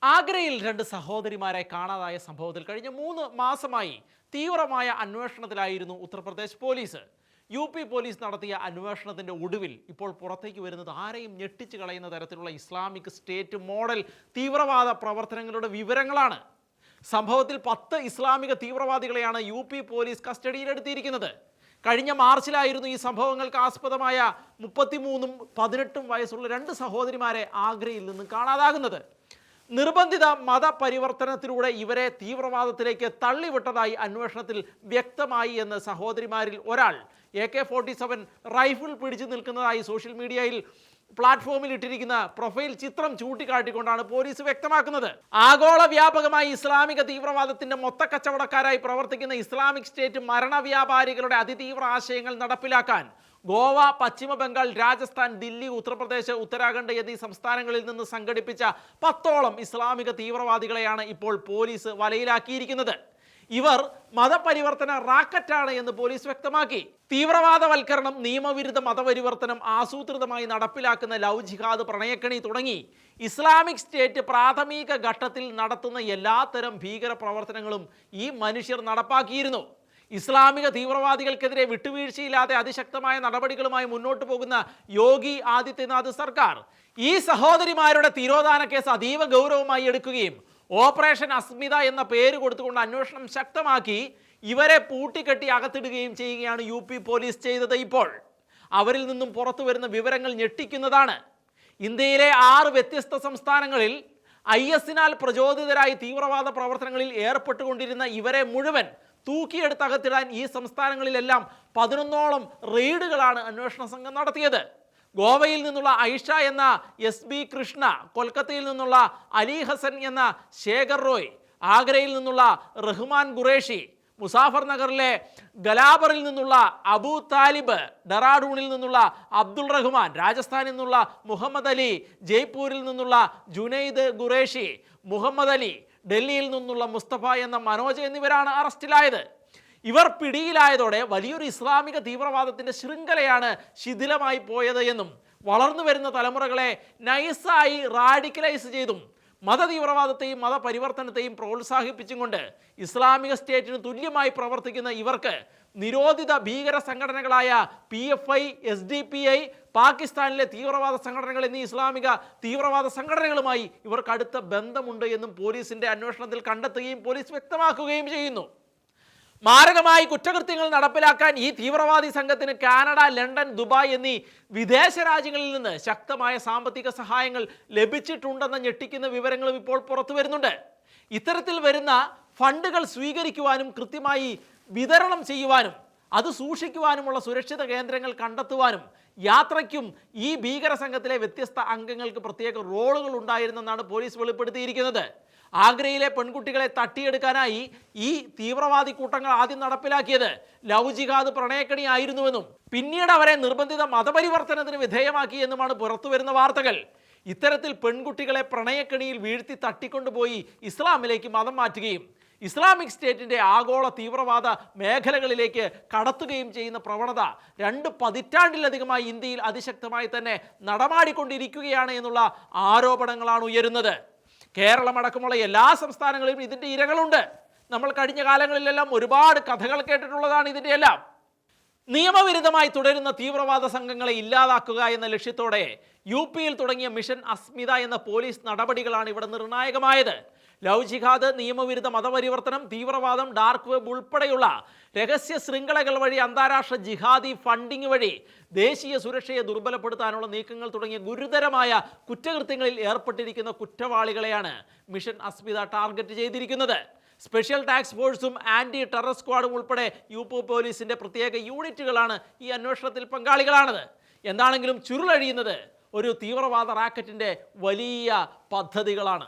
ആഗ്രയിൽ രണ്ട് സഹോദരിമാരെ കാണാതായ സംഭവത്തിൽ കഴിഞ്ഞ 3 മാസമായി തീവ്രമായ അന്വേഷണത്തിലായിരുന്നു ഉത്തർപ്രദേശ് പോലീസ്. യു.പി. പോലീസ് നടത്തിയ അന്വേഷണത്തിന്റെ ഒടുവിൽ ഇപ്പോൾ പുറത്തേക്ക് വരുന്നത് ആരെയും ഞെട്ടിച്ചു കളയുന്ന തരത്തിലുള്ള ഇസ്ലാമിക് സ്റ്റേറ്റ് മോഡൽ തീവ്രവാദ പ്രവർത്തനങ്ങളുടെ വിവരങ്ങളാണ്. സംഭവത്തിൽ 10 ഇസ്ലാമിക തീവ്രവാദികളെയാണ് യു.പി. പോലീസ് കസ്റ്റഡിയിലെടുത്തിരിക്കുന്നത്. കഴിഞ്ഞ മാർച്ചിലായിരുന്നു ഈ സംഭവങ്ങൾക്ക് ആസ്പദമായ 33ഉം 18ഉം വയസ്സുള്ള രണ്ട് സഹോദരിമാരെ ആഗ്രയിൽ നിന്ന് കാണാതാകുന്നത്. നിർബന്ധിത മതപരിവർത്തനത്തിലൂടെ ഇവരെ തീവ്രവാദത്തിലേക്ക് തള്ളിവിട്ടതായി അന്വേഷണത്തിൽ വ്യക്തമായി എന്ന് സഹോദരിമാരിൽ ഒരാൾ AK-47 റൈഫിൾ പിടിച്ചു നിൽക്കുന്നതായി സോഷ്യൽ മീഡിയയിൽ പ്ലാറ്റ്ഫോമിൽ ഇട്ടിരിക്കുന്ന പ്രൊഫൈൽ ചിത്രം ചൂണ്ടിക്കാട്ടിക്കൊണ്ടാണ് പോലീസ് വ്യക്തമാക്കുന്നത്. ആഗോള വ്യാപകമായി ഇസ്ലാമിക തീവ്രവാദത്തിന്റെ മൊത്തക്കച്ചവടക്കാരായി പ്രവർത്തിക്കുന്ന ഇസ്ലാമിക് സ്റ്റേറ്റ് മരണവ്യാപാരികളുടെ അതിതീവ്ര ആശയങ്ങൾ നടപ്പിലാക്കാൻ ഗോവ, പശ്ചിമ ബംഗാൾ, രാജസ്ഥാൻ, ദില്ലി, ഉത്തർപ്രദേശ്, ഉത്തരാഖണ്ഡ് എന്നീ സംസ്ഥാനങ്ങളിൽ നിന്ന് സംഘടിപ്പിച്ച 10ഓളം ഇസ്ലാമിക തീവ്രവാദികളെയാണ് ഇപ്പോൾ പോലീസ് വലയിലാക്കിയിരിക്കുന്നത്. ഇവർ മതപരിവർത്തന റാക്കറ്റാണ് എന്ന് പോലീസ് വ്യക്തമാക്കി. തീവ്രവാദവൽക്കരണം, നിയമവിരുദ്ധ മതപരിവർത്തനം, ആസൂത്രിതമായി നടപ്പിലാക്കുന്ന ലവ് ജിഹാദ്, പ്രണയക്കണി തുടങ്ങി ഇസ്ലാമിക് സ്റ്റേറ്റ് പ്രാഥമിക ഘട്ടത്തിൽ നടത്തുന്ന എല്ലാത്തരം ഭീകര പ്രവർത്തനങ്ങളും ഈ മനുഷ്യർ നടപ്പാക്കിയിരുന്നു. ഇസ്ലാമിക തീവ്രവാദികൾക്കെതിരെ വിട്ടുവീഴ്ചയില്ലാതെ അതിശക്തമായ നടപടികളുമായി മുന്നോട്ട് പോകുന്ന യോഗി ആദിത്യനാഥ് സർക്കാർ ഈ സഹോദരിമാരുടെ തിരോധാന കേസ് അതീവ ഗൗരവമായി എടുക്കുകയും ഓപ്പറേഷൻ അസ്മിത എന്ന പേര് കൊടുത്തുകൊണ്ട് അന്വേഷണം ശക്തമാക്കി ഇവരെ പൂട്ടിക്കെട്ടി അകത്തിടുകയും ചെയ്യുകയാണ് യു.പി. പോലീസ് ചെയ്തത്. ഇപ്പോൾ അവരിൽ നിന്നും പുറത്തു വരുന്ന വിവരങ്ങൾ ഞെട്ടിക്കുന്നതാണ്. ഇന്ത്യയിലെ 6 വ്യത്യസ്ത സംസ്ഥാനങ്ങളിൽ IS-നാൽ പ്രചോദിതരായി തീവ്രവാദ പ്രവർത്തനങ്ങളിൽ ഏർപ്പെട്ടുകൊണ്ടിരുന്ന ഇവരെ മുഴുവൻ തൂക്കിയെടുത്തകത്തിടാൻ ഈ സംസ്ഥാനങ്ങളിലെല്ലാം 11ഓളം റെയ്ഡുകളാണ് അന്വേഷണ സംഘം നടത്തിയത്. ഗോവയിൽ നിന്നുള്ള ഐഷ എന്ന SB കൃഷ്ണ, കൊൽക്കത്തയിൽ നിന്നുള്ള അലി ഹസൻ എന്ന ശേഖർ റോയ്, ആഗ്രയിൽ നിന്നുള്ള റഹ്മാൻ ഖുറേഷി, മുസാഫർ നഗറിലെ ഗലാബറിൽ നിന്നുള്ള അബു താലിബ്, ഡെറാഡൂണിൽ നിന്നുള്ള അബ്ദുൾ റഹ്മാൻ, രാജസ്ഥാനിൽ നിന്നുള്ള മുഹമ്മദ് അലി, ജയ്പൂരിൽ നിന്നുള്ള ജുനൈദ് ഖുറേഷി, മുഹമ്മദ് അലി, ഡൽഹിയിൽ നിന്നുള്ള മുസ്തഫ എന്ന മനോജ് എന്നിവരാണ് അറസ്റ്റിലായത്. ഇവർ പിടിയിലായതോടെ വലിയൊരു ഇസ്ലാമിക തീവ്രവാദത്തിന്റെ ശൃംഖലയാണ് ശിഥിലമായി പോയത് എന്നും വളർന്നു വരുന്ന തലമുറകളെ നൈസായി റാഡിക്കലൈസ് ചെയ്തും മതതീവ്രവാദത്തെയും മതപരിവർത്തനത്തെയും പ്രോത്സാഹിപ്പിച്ചും കൊണ്ട് ഇസ്ലാമിക സ്റ്റേറ്റിന് തുല്യമായി പ്രവർത്തിക്കുന്ന ഇവർക്ക് നിരോധിത ഭീകര സംഘടനകളായ PFI, SDPI, പാകിസ്ഥാനിലെ തീവ്രവാദ സംഘടനകൾ എന്നീ ഇസ്ലാമിക തീവ്രവാദ സംഘടനകളുമായി ഇവർക്ക് അടുത്ത ബന്ധമുണ്ട് എന്നും പോലീസിന്റെ അന്വേഷണത്തിൽ കണ്ടെത്തുകയും പോലീസ് വ്യക്തമാക്കുകയും ചെയ്യുന്നു. മാരകമായി കുറ്റകൃത്യങ്ങൾ നടപ്പിലാക്കാൻ ഈ തീവ്രവാദി സംഘത്തിന് കാനഡ, ലണ്ടൻ, ദുബായ് എന്നീ വിദേശ രാജ്യങ്ങളിൽ നിന്ന് ശക്തമായ സാമ്പത്തിക സഹായങ്ങൾ ലഭിച്ചിട്ടുണ്ടെന്ന ഞെട്ടിക്കുന്ന വിവരങ്ങളും ഇപ്പോൾ പുറത്തു വരുന്നുണ്ട്. ഇത്തരത്തിൽ വരുന്ന ഫണ്ടുകൾ സ്വീകരിക്കുവാനും കൃത്യമായി വിതരണം ചെയ്യുവാനും അത് സൂക്ഷിക്കുവാനുമുള്ള സുരക്ഷിത കേന്ദ്രങ്ങൾ കണ്ടെത്തുവാനും യാത്രയ്ക്കും ഈ ഭീകര സംഘത്തിലെ വ്യത്യസ്ത അംഗങ്ങൾക്ക് പ്രത്യേക റോളുകൾ ഉണ്ടായിരുന്നെന്നാണ് പോലീസ് വെളിപ്പെടുത്തിയിരിക്കുന്നത്. ആഗ്രയിലെ പെൺകുട്ടികളെ തട്ടിയെടുക്കാനായി ഈ തീവ്രവാദി കൂട്ടങ്ങൾ ആദ്യം നടപ്പിലാക്കിയത് ലവ് ജിഹാദ്, പ്രണയക്കണി ആയിരുന്നുവെന്നും പിന്നീട് അവരെ നിർബന്ധിത മതപരിവർത്തനത്തിന് വിധേയമാക്കി എന്നുമാണ് പുറത്തുവരുന്ന വാർത്തകൾ. ഇത്തരത്തിൽ പെൺകുട്ടികളെ പ്രണയക്കണിയിൽ വീഴ്ത്തി തട്ടിക്കൊണ്ടുപോയി ഇസ്ലാമിലേക്ക് മതം മാറ്റുകയും ഇസ്ലാമിക് സ്റ്റേറ്റിന്റെ ആഗോള തീവ്രവാദ മേഖലകളിലേക്ക് കടത്തുകയും ചെയ്യുന്ന പ്രവണത 2 പതിറ്റാണ്ടിലധികമായി ഇന്ത്യയിൽ അതിശക്തമായി തന്നെ നടമാടിക്കൊണ്ടിരിക്കുകയാണ് എന്നുള്ള ആരോപണങ്ങളാണ് ഉയരുന്നത്. കേരളമടക്കമുള്ള എല്ലാ സംസ്ഥാനങ്ങളിലും ഇതിൻ്റെ ഇരകളുണ്ട്. നമ്മൾ കഴിഞ്ഞ കാലങ്ങളിലെല്ലാം ഒരുപാട് കഥകൾ കേട്ടിട്ടുള്ളതാണ് ഇതിൻ്റെ എല്ലാം. നിയമവിരുദ്ധമായി തുടരുന്ന തീവ്രവാദ സംഘങ്ങളെ ഇല്ലാതാക്കുക എന്ന ലക്ഷ്യത്തോടെ യു.പിയിൽ തുടങ്ങിയ മിഷൻ അസ്മിത എന്ന പോലീസ് നടപടികളാണ് ഇവിടെ നിർണായകമായത്. ലവ് ജിഹാദ്, നിയമവിരുദ്ധ മതപരിവർത്തനം, തീവ്രവാദം, ഡാർക്ക് വെബ് ഉൾപ്പെടെയുള്ള രഹസ്യ ശൃംഖലകൾ വഴി അന്താരാഷ്ട്ര ജിഹാദി ഫണ്ടിങ് വഴി ദേശീയ സുരക്ഷയെ ദുർബലപ്പെടുത്താനുള്ള നീക്കങ്ങൾ തുടങ്ങിയ ഗുരുതരമായ കുറ്റകൃത്യങ്ങളിൽ ഏർപ്പെട്ടിരിക്കുന്ന കുറ്റവാളികളെയാണ് മിഷൻ അസ്മിത ടാർഗറ്റ് ചെയ്തിരിക്കുന്നത്. സ്പെഷ്യൽ ടാസ്ക് ഫോഴ്സും ആൻറ്റി ടെറർ സ്ക്വാഡും ഉൾപ്പെടെ യു.പി. പോലീസിൻ്റെ പ്രത്യേക യൂണിറ്റുകളാണ് ഈ അന്വേഷണത്തിൽ പങ്കാളികളാണത്. എന്താണെങ്കിലും ചുരുളഴിയുന്നത് ഒരു തീവ്രവാദ റാക്കറ്റിൻ്റെ വലിയ പദ്ധതികളാണ്.